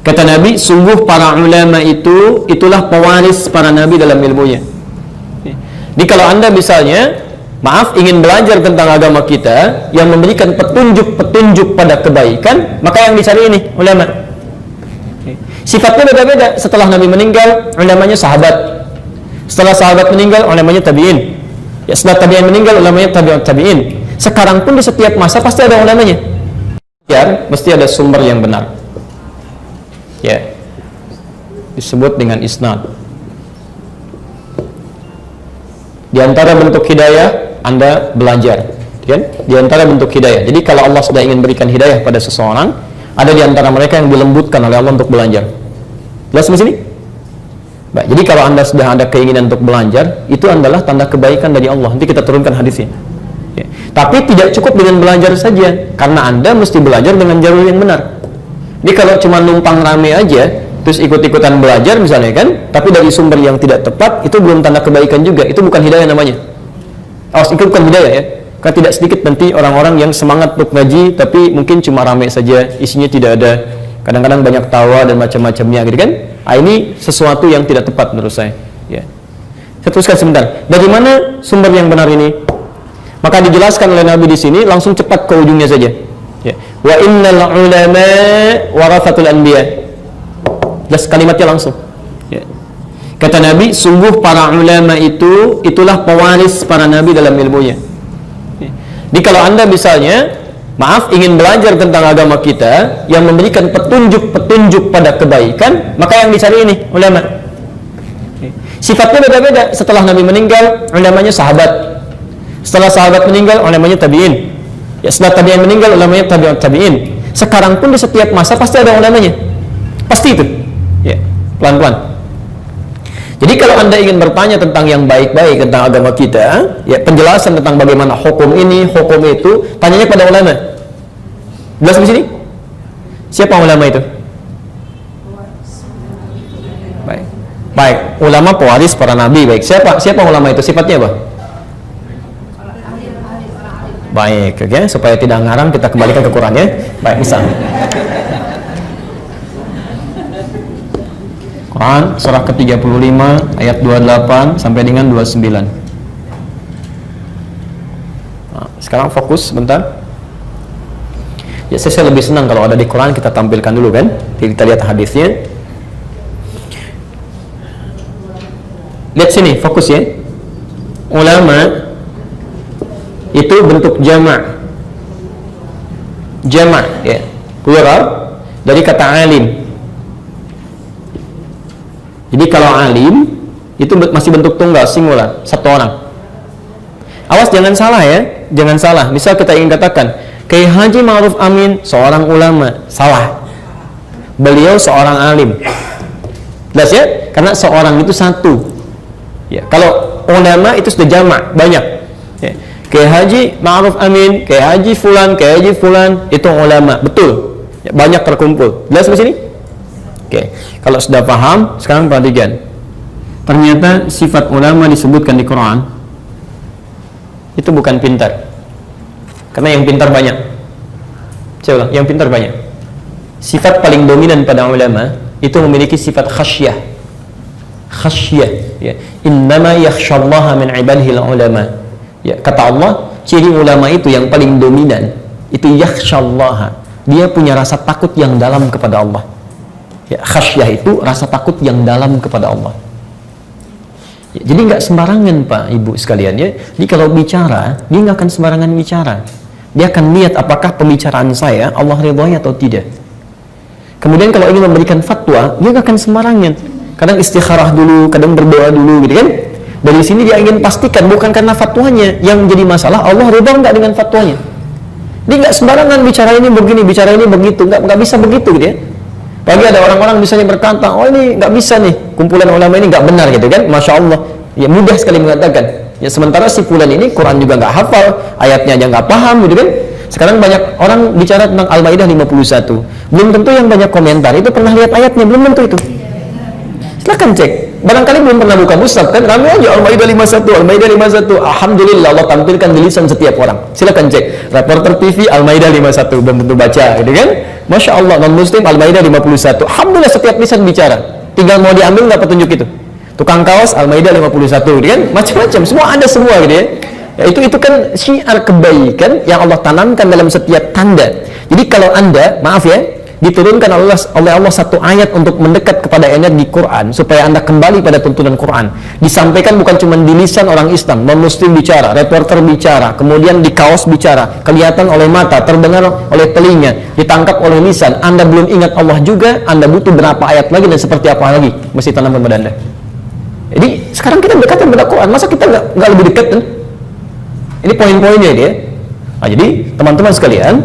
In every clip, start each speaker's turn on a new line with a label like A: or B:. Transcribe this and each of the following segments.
A: Kata Nabi, sungguh para ulama itulah pewaris para nabi dalam ilmunya. Jadi kalau Anda misalnya, maaf, ingin belajar tentang agama kita yang memberikan petunjuk-petunjuk pada kebaikan, maka yang dicari ini ulama. Sifatnya beda-beda. Setelah Nabi meninggal, ulamanya sahabat. Setelah sahabat meninggal, ulamanya tabi'in. Ya, setelah tabi'in meninggal, ulamanya tabi'ut tabi'in. Sekarang pun di setiap masa pasti ada ulamanya. Ya, mesti ada sumber yang benar. Ya, disebut dengan isnad. Di antara bentuk hidayah, Anda belajar, kan? Di antara bentuk hidayah. Jadi kalau Allah sudah ingin berikan hidayah pada seseorang, ada di antara mereka yang dilembutkan oleh Allah untuk belajar. Jelas di sini? Baik, jadi kalau Anda sudah ada keinginan untuk belajar, itu adalah tanda kebaikan dari Allah. Nanti kita turunkan hadisnya. Ya. Tapi tidak cukup dengan belajar saja, karena Anda mesti belajar dengan jalur yang benar. Jadi kalau cuma numpang rame aja, terus ikut-ikutan belajar misalnya kan, tapi dari sumber yang tidak tepat, itu belum tanda kebaikan juga. Itu bukan hidayah namanya. Awas, itu bukan hidayah ya. Karena tidak sedikit nanti orang-orang yang semangat untuk ngaji, tapi mungkin cuma rame saja, isinya tidak ada. Kadang-kadang banyak tawa dan macam-macamnya, gitu kan? Nah, ini sesuatu yang tidak tepat menurut saya. Ya. Saya teruskan sebentar. Dari mana sumber yang benar ini? Maka dijelaskan oleh Nabi di sini, langsung cepat ke ujungnya saja. Ya. Wa innal ulama warathatul anbiya. Jelas kalimatnya langsung. Ya. Kata Nabi, sungguh para ulama itulah pewaris para nabi dalam ilmunya. Ya. Jadi kalau Anda misalnya, maaf, ingin belajar tentang agama kita yang memberikan petunjuk-petunjuk pada kebaikan, maka yang dicari ini ulama. Ya. Sifatnya beda-beda. Setelah Nabi meninggal, ulamanya sahabat. Setelah sahabat meninggal, ulamanya tabi'in. Ya, setelah tabi'in meninggal, ulamanya tabi'ut tabi'in. Sekarang pun di setiap masa pasti ada ulamanya. Pasti itu. Ya, pelan-pelan. Jadi kalau Anda ingin bertanya tentang yang baik-baik tentang agama kita, ya, penjelasan tentang bagaimana hukum ini, hukum itu, tanyanya pada ulama. Jelas di sini? Siapa ulama itu? Baik. Baik, ulama pewaris para nabi. Baik. Siapa ulama itu? Sifatnya apa? Baik, oke, supaya tidak ngarang kita kembalikan ke Qurannya. Baik, misalnya Quran surah ke-35 ayat 28 sampai dengan 29. Nah, sekarang fokus sebentar. Ya, saya lebih senang kalau ada di Quran kita tampilkan dulu kan. Jadi kita lihat hadisnya. Lihat sini, fokus ya. Ulama itu bentuk jama', ya, plural dari kata alim. Jadi kalau alim itu masih bentuk tunggal, singular, satu orang. Awas jangan salah ya, jangan salah. Misal kita ingin katakan Kiai Haji Ma'ruf Amin seorang ulama, salah. Beliau seorang alim. Jelas ya? Karena seorang itu satu. Ya, kalau ulama itu sudah jama', banyak. Ya. Kiai Haji Ma'ruf Amin, Kiai Haji Fulan, Kiai Haji Fulan, itu ulama, betul. Ya, banyak terkumpul. Jelas di sini? Oke. Kalau sudah paham, sekarang perhatikan. Ternyata sifat ulama disebutkan di Quran itu bukan pintar. Karena yang pintar banyak. Saya ulang, yang pintar banyak. Sifat paling dominan pada ulama itu memiliki sifat khasyah. Khasyah, ya. Innama yakhsyallaha min ibadihi ulama. Ya, kata Allah, ciri ulama itu yang paling dominan itu yakhsyallaha. Dia punya rasa takut yang dalam kepada Allah. Ya, khasyah itu rasa takut yang dalam kepada Allah. Ya, jadi nggak sembarangan Pak Ibu sekalian ya. Jadi kalau bicara, dia nggak akan sembarangan bicara. Dia akan lihat apakah pembicaraan saya Allah ridhoi atau tidak. Kemudian kalau ingin memberikan fatwa, dia nggak akan sembarangan. Kadang istikharah dulu, kadang berdoa dulu, gitu kan? Dari sini dia ingin pastikan bukan karena fatwanya yang menjadi masalah, Allah ridha nggak dengan fatwanya. Dia nggak sembarangan bicara ini begini, bicara ini begitu, nggak bisa begitu gitu ya. Bagi ada orang-orang misalnya berkata, oh ini nggak bisa nih, kumpulan ulama ini nggak benar gitu kan, masya Allah, ya mudah sekali mengatakan. Ya sementara si fulan ini Quran juga nggak hafal, ayatnya aja nggak paham gitu kan. Sekarang banyak orang bicara tentang Al-Maidah 51, belum tentu yang banyak komentar itu pernah lihat ayatnya, belum tentu itu. Silahkan cek, Barangkali belum pernah buka mushaf kan, ramai aja Al-Maidah 51, Al-Maidah 51. Alhamdulillah Allah tampilkan di lisan setiap orang. Silakan cek reporter TV Al-Maidah 51, belum tentu baca gitu kan. Masya Allah, non muslim Al-Maidah 51. Alhamdulillah setiap lisan bicara. Tinggal mau diambil nggak petunjuk itu. Tukang kaos Al-Maidah 51 gitu kan. Macam-macam, semua ada semua gitu ya. Ya, itu kan syiar kebaikan yang Allah tanamkan dalam setiap tanda. Jadi kalau Anda, maaf ya, diturunkan oleh Allah satu ayat untuk mendekat kepada energi Quran supaya Anda kembali pada tuntunan Quran. Disampaikan bukan cuma di lisan orang Islam, non-muslim bicara, reporter bicara, kemudian di kaos bicara, kelihatan oleh mata, terdengar oleh telinga, ditangkap oleh lisan. Anda belum ingat Allah juga, Anda butuh berapa ayat lagi dan seperti apa lagi mesti tanamkan pada Anda. Jadi sekarang kita dekatkan pada Quran, masa kita nggak lebih dekat kan? Ini poin-poinnya dia. Nah, jadi teman-teman sekalian,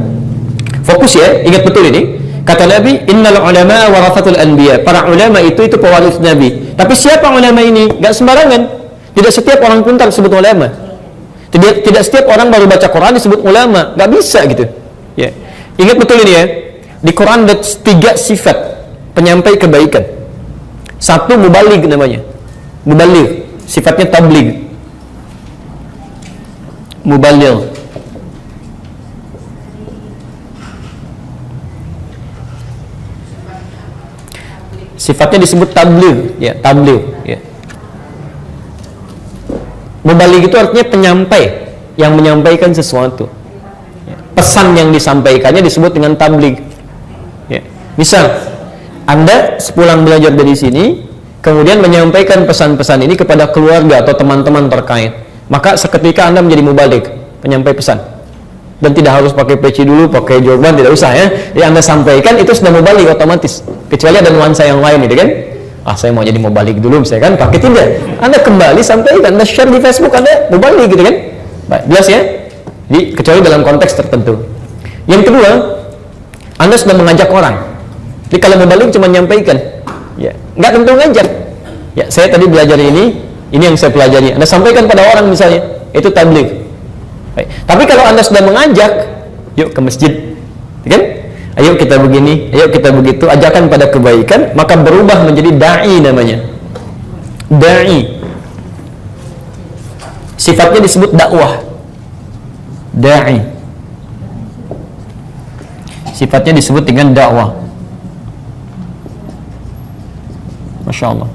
A: fokus ya, ingat betul ini. Kata Nabi, innal ulama warathatul anbiya. Para ulama itu pewaris Nabi. Tapi siapa ulama ini? Gak sembarangan. Tidak setiap orang pintar disebut ulama. Tidak setiap orang baru baca Quran disebut ulama. Gak bisa gitu. Ya. Ingat betul ini ya. Di Quran ada 3 sifat penyampai kebaikan. 1 mubaligh namanya. Mubaligh, sifatnya tabligh. Mubaligh. Sifatnya disebut tabligh, ya, tabligh, ya. Mubaligh itu artinya penyampai yang menyampaikan sesuatu. Ya. Pesan yang disampaikannya disebut dengan tabligh. Ya. Misal, Anda sepulang belajar dari sini, kemudian menyampaikan pesan-pesan ini kepada keluarga atau teman-teman terkait, maka seketika Anda menjadi mubaligh, penyampai pesan. Dan tidak harus pakai peci dulu, pakai jorban, tidak usah ya. Yang Anda sampaikan itu sudah mubaligh otomatis. Kecuali ada nuansa yang lain gitu kan. Saya mau jadi mubaligh dulu misalnya kan, pakai tidak. Anda kembali sampaikan, Anda share di Facebook, Anda mubaligh gitu kan. Baik, jelas ya? Jadi kecuali dalam konteks tertentu. Yang kedua, Anda sudah mengajak orang. Jadi kalau mubaligh cuma menyampaikan, ya, nggak tentu ngajak. Ya, saya tadi belajar ini yang saya pelajari. Anda sampaikan pada orang misalnya, itu tabligh. Tapi kalau Anda sudah mengajak, yuk ke masjid, kan? Ayo kita begini, ayo kita begitu, ajakan pada kebaikan, maka berubah menjadi da'i namanya. Da'i. Sifatnya disebut dakwah. Da'i. Sifatnya disebut dengan dakwah. Masya Allah.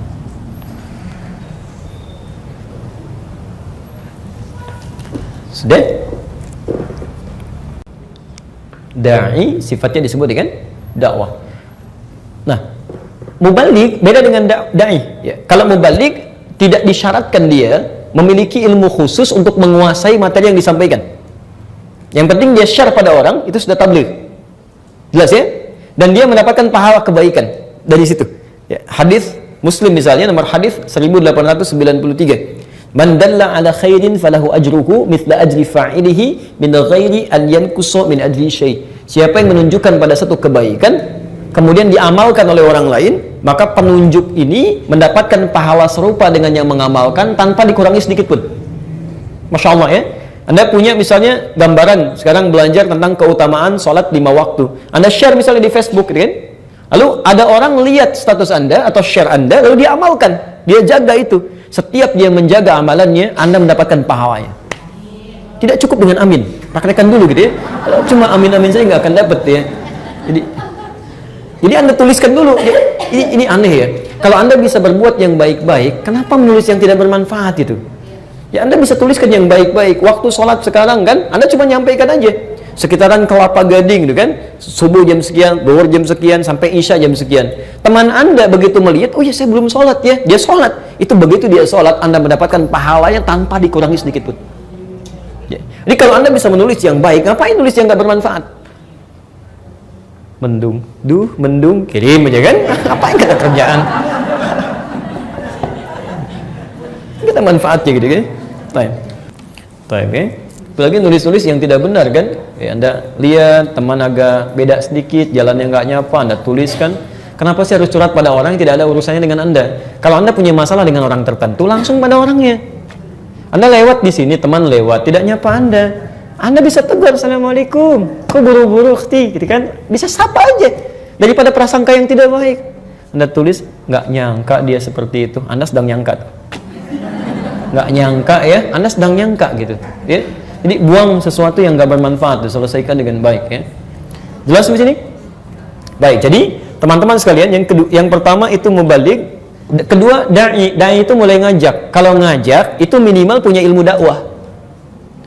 A: Sudah? Da'i sifatnya disebut dengan dakwah. Nah, mubaligh beda dengan da'i. Ya. Kalau mubaligh tidak disyaratkan dia memiliki ilmu khusus untuk menguasai materi yang disampaikan. Yang penting dia share pada orang, itu sudah tabligh. Jelas ya? Dan dia mendapatkan pahala kebaikan dari situ. Ya. Hadis Muslim misalnya, nomor hadis 1893. Man dalla ala khairin falahu ajruhu mithla ajri fa'ilihi min ghairi an yanqusa min ajri syai'. Siapa yang menunjukkan pada satu kebaikan kemudian diamalkan oleh orang lain, maka penunjuk ini mendapatkan pahala serupa dengan yang mengamalkan tanpa dikurangi sedikit pun. Masya Allah ya. Anda punya misalnya gambaran sekarang belajar tentang keutamaan sholat 5 waktu. Anda share misalnya di Facebook kan? Lalu ada orang lihat status Anda atau share Anda, lalu dia amalkan, dia jaga itu. Setiap dia menjaga amalannya, Anda mendapatkan pahalanya. Tidak cukup dengan amin, praktekkan dulu gitu ya. Kalau cuma amin-amin saya nggak akan dapat ya. Jadi Anda tuliskan dulu. Ini aneh ya. Kalau Anda bisa berbuat yang baik-baik, kenapa menulis yang tidak bermanfaat itu? Ya Anda bisa tuliskan yang baik-baik. Waktu sholat sekarang kan, Anda cuma nyampaikan aja. Sekitaran Kelapa Gading gitu kan, subuh jam sekian, zuhur jam sekian, sampai isya jam sekian. Teman Anda begitu melihat, oh ya saya belum sholat ya, dia sholat. Itu begitu dia sholat, Anda mendapatkan pahalanya tanpa dikurangi sedikit pun. Ya. Jadi kalau Anda bisa menulis yang baik, ngapain nulis yang nggak bermanfaat? Mendung, mendung, kirim aja kan? Ngapain kita kerjaan? Kita manfaatnya gitu kan? Time, ya. Apalagi nulis-nulis yang tidak benar kan? Ya, Anda lihat teman agak beda sedikit, jalannya nggak nyapa, Anda tuliskan. Kenapa sih harus curhat pada orang yang tidak ada urusannya dengan Anda? Kalau Anda punya masalah dengan orang tertentu, langsung pada orangnya. Anda lewat di sini, teman lewat, tidak nyapa Anda bisa tegur, assalamualaikum, kok buru-buru, gitu kan? Bisa sapa aja, daripada prasangka yang tidak baik. Anda tulis, nggak nyangka dia seperti itu. Anda sedang nyangka. Nggak nyangka ya, Anda sedang nyangka gitu. Ya. Jadi buang sesuatu yang nggak bermanfaat, selesaikan dengan baik ya. Jelas di sini? Baik, jadi teman-teman sekalian, yang pertama itu mubalik, kedua dai itu mulai ngajak. Kalau ngajak itu minimal punya ilmu dakwah.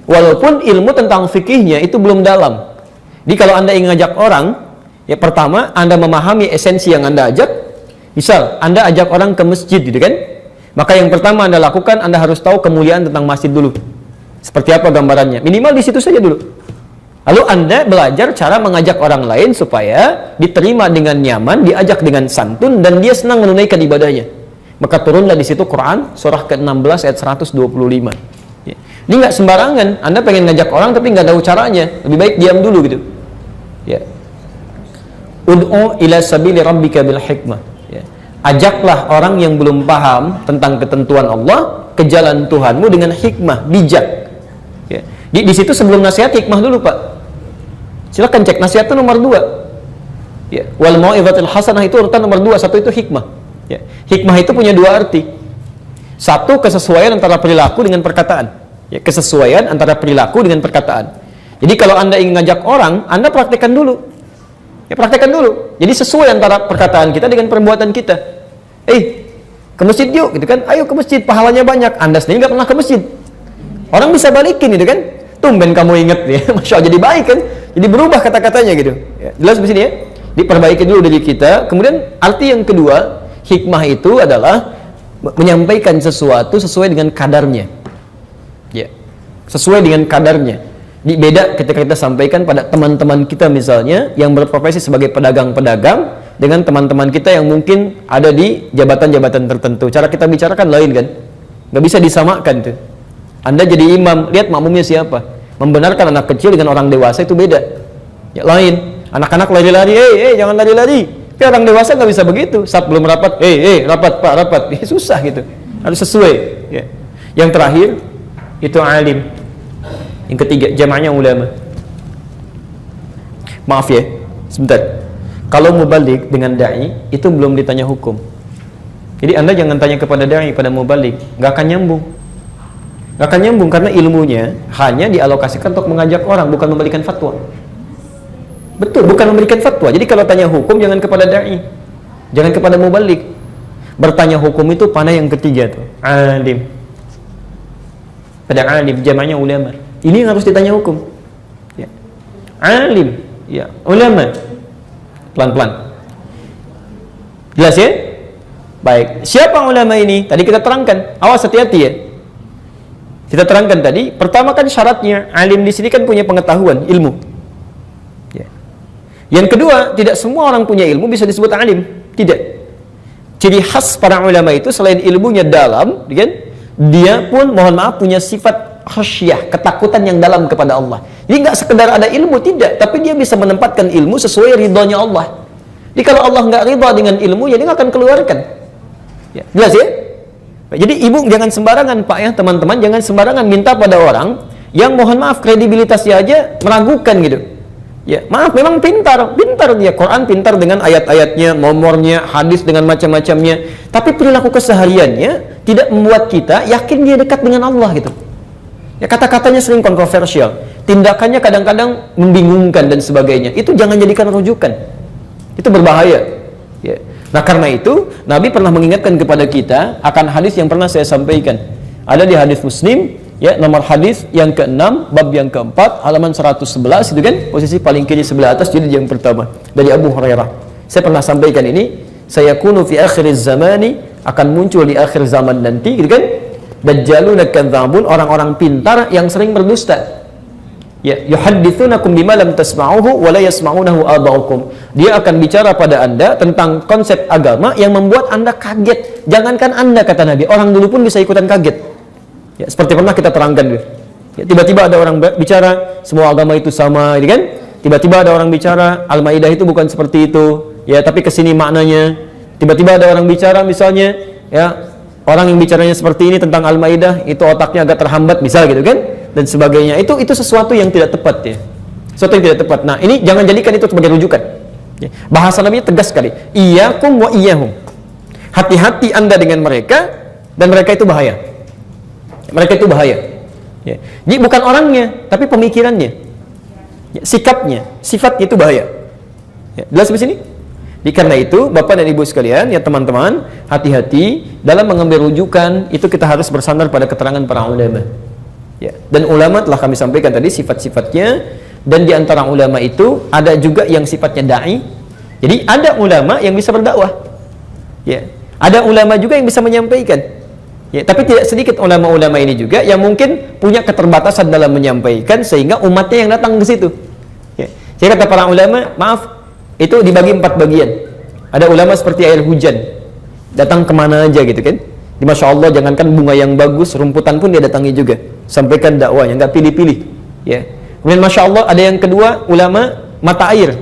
A: Walaupun ilmu tentang fikihnya itu belum dalam. Jadi kalau Anda ingin ngajak orang, ya pertama Anda memahami esensi yang Anda ajak. Misal Anda ajak orang ke masjid gitu kan? Maka yang pertama Anda lakukan, Anda harus tahu kemuliaan tentang masjid dulu. Seperti apa gambarannya? Minimal di situ saja dulu. Lalu Anda belajar cara mengajak orang lain supaya diterima dengan nyaman, diajak dengan santun, dan dia senang menunaikan ibadahnya. Maka turunlah di situ Quran surah ke-16 ayat 125. Ya. Ini nggak sembarangan. Anda pengen ngajak orang tapi nggak tahu caranya. Lebih baik diam dulu gitu. Ya. Ud'u ila sabili rabbika bil hikmah. Ya. Ajaklah orang yang belum paham tentang ketentuan Allah ke jalan Tuhanmu dengan hikmah, bijak. Ya. Di situ sebelum nasihat hikmah dulu Pak. Silakan cek nasihat itu nomor 2. Ya. Wal mau'izatil hasanah itu urutan nomor 2, satu itu hikmah. Ya. Hikmah itu punya 2 arti. Satu, kesesuaian antara perilaku dengan perkataan. Ya, kesesuaian antara perilaku dengan perkataan. Jadi kalau Anda ingin ngajak orang, Anda praktekkan dulu. Ya, praktekkan dulu. Jadi sesuai antara perkataan kita dengan perbuatan kita. Ke masjid yuk, gitu kan? Ayo ke masjid, pahalanya banyak. Anda sendiri nggak pernah ke masjid. Orang bisa balikin gitu kan? Tumben kamu inget ya, Masya Allah, jadi baik kan? Jadi berubah kata-katanya gitu. Ya, jelas di sini ya? Diperbaiki dulu dari kita. Kemudian arti yang kedua, hikmah itu adalah menyampaikan sesuatu sesuai dengan kadarnya. Ya, sesuai dengan kadarnya. Beda ketika kita sampaikan pada teman-teman kita misalnya yang berprofesi sebagai pedagang-pedagang dengan teman-teman kita yang mungkin ada di jabatan-jabatan tertentu. Cara kita bicarakan lain kan? Nggak bisa disamakan tuh. Anda jadi imam, lihat makmumnya siapa. Membenarkan anak kecil dengan orang dewasa itu beda. Ya, lain. Anak-anak lari-lari, jangan lari-lari. Tapi orang dewasa nggak bisa begitu. Saat belum rapat, rapat Pak, rapat. Susah gitu. Harus sesuai. Ya. Yang terakhir itu alim. Yang ketiga, jamaahnya ulama. Maaf ya, sebentar. Kalau mubalik dengan dai itu belum ditanya hukum. Jadi Anda jangan tanya kepada dai pada mubalik, nggak akan nyambung. Nggak akan nyambung karena ilmunya hanya dialokasikan untuk mengajak orang, bukan memberikan fatwa. Betul, bukan memberikan fatwa. Jadi kalau tanya hukum jangan kepada dai, jangan kepada mubalik. Bertanya hukum itu panah yang ketiga tuh, alim. Pada alim, jamaahnya ulama. Ini yang harus ditanya hukum. Ya. Alim, ya, ulama. Pelan-pelan. Jelas ya? Baik. Siapa ulama ini? Tadi kita terangkan. Awas, hati-hati ya. Kita terangkan tadi. Pertama kan syaratnya alim di sini kan punya pengetahuan, ilmu. Ya. Yang kedua, tidak semua orang punya ilmu bisa disebut alim. Tidak. Ciri khas para ulama itu selain ilmunya dalam, kan? Dia pun mohon maaf punya sifat khasyah, ketakutan yang dalam kepada Allah. Jadi nggak sekedar ada ilmu, tidak, tapi dia bisa menempatkan ilmu sesuai ridhonya Allah. Jadi kalau Allah nggak ridha dengan ilmu, ya dia nggak akan keluarkan. Ya, jelas ya? Jadi ibu jangan sembarangan Pak ya, teman-teman, jangan sembarangan minta pada orang yang mohon maaf kredibilitasnya aja meragukan gitu. Ya, maaf, memang pintar dia, Quran pintar dengan ayat-ayatnya, nomornya, hadis dengan macam-macamnya, tapi perilaku kesehariannya tidak membuat kita yakin dia dekat dengan Allah gitu. Ya, kata-katanya sering kontroversial, tindakannya kadang-kadang membingungkan dan sebagainya. Itu jangan jadikan rujukan. Itu berbahaya. Ya. Nah, karena itu Nabi pernah mengingatkan kepada kita akan hadis yang pernah saya sampaikan. Ada di hadis Muslim, ya, nomor hadis yang ke-6, bab yang ke-4, halaman 111 itu kan, posisi paling kiri sebelah atas, jadi yang pertama dari Abu Hurairah. Saya pernah sampaikan ini, saya kunu fi akhiriz zamani, akan muncul di akhir zaman nanti, gitu kan? Dajjaluna kadzabun, orang-orang pintar yang sering berdusta. Ya, yuhadditsunakum bima lam tasma'uhu wa la yasma'unahu aba'ukum. Dia akan bicara pada Anda tentang konsep agama yang membuat Anda kaget. Jangankan Anda, kata Nabi, orang dulu pun bisa ikutan kaget. Ya, seperti pernah kita terangkan gitu. Ya, tiba-tiba ada orang bicara semua agama itu sama, gitu kan? Tiba-tiba ada orang bicara Al-Maidah itu bukan seperti itu. Ya, tapi kesini maknanya. Tiba-tiba ada orang bicara misalnya, ya, orang yang bicaranya seperti ini tentang Al-Maidah itu otaknya agak terhambat misal gitu kan, dan sebagainya. Itu sesuatu yang tidak tepat ya. Sesuatu yang tidak tepat. Nah, ini jangan jadikan itu sebagai rujukan. Ya. Bahasa Nabi tegas sekali. Iyyakum wa iyyahum. Hati-hati Anda dengan mereka, dan mereka itu bahaya. Mereka itu bahaya. Ya. Jadi bukan orangnya, tapi pemikirannya, ya, sikapnya, sifatnya itu bahaya. Ya. Jelas di sini? Karena itu, Bapak dan Ibu sekalian, ya teman-teman, hati-hati dalam mengambil rujukan. Itu kita harus bersandar pada keterangan para ulama. Ya. Dan ulama telah kami sampaikan tadi sifat-sifatnya. Dan di antara ulama itu ada juga yang sifatnya da'i. Jadi ada ulama yang bisa berdakwah. Ya. Ada ulama juga yang bisa menyampaikan. Ya, tapi tidak sedikit ulama-ulama ini juga yang mungkin punya keterbatasan dalam menyampaikan sehingga umatnya yang datang ke situ. Ya. Jadi kata para ulama, maaf, itu dibagi 4 bagian. Ada ulama seperti air hujan, datang kemana aja gitu kan. Di Masya Allah, jangankan bunga yang bagus, rumputan pun dia datangi juga. Sampaikan dakwanya, nggak pilih-pilih. Ya. Kemudian Masya Allah ada yang kedua, ulama mata air.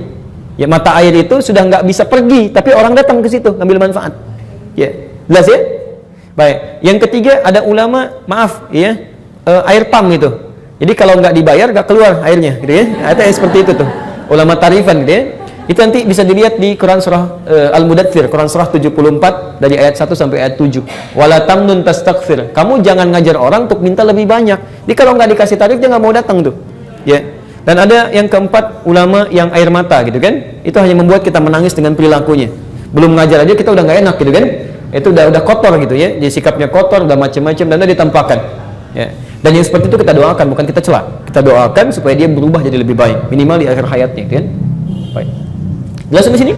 A: Ya, mata air itu sudah nggak bisa pergi, tapi orang datang ke situ ngambil manfaat. Ya, jelas ya. Baik. Yang ketiga ada ulama, maaf ya, air pam itu. Jadi kalau nggak dibayar nggak keluar airnya, gitu ya. Ada yang seperti itu tuh. Ulama tarifan, gitu ya. Itu nanti bisa dilihat di Quran surah Al-Mudaththir, Quran surah 74 dari ayat 1 sampai ayat 7. Wala tamnun tastaghfir. Kamu jangan ngajar orang untuk minta lebih banyak. Jadi kalau nggak dikasih tarif dia nggak mau datang tuh. Ya. Dan ada yang keempat, ulama yang air mata gitu kan. Itu hanya membuat kita menangis dengan perilakunya. Belum ngajar aja kita udah nggak enak gitu kan. Itu udah kotor gitu ya. Jadi sikapnya kotor, udah macam-macam dan udah ditampakkan. Ya. Dan yang seperti itu kita doakan, bukan kita celak. Kita doakan supaya dia berubah jadi lebih baik, minimal di akhir hayatnya gitu kan. Baik. Jelas sampai sini?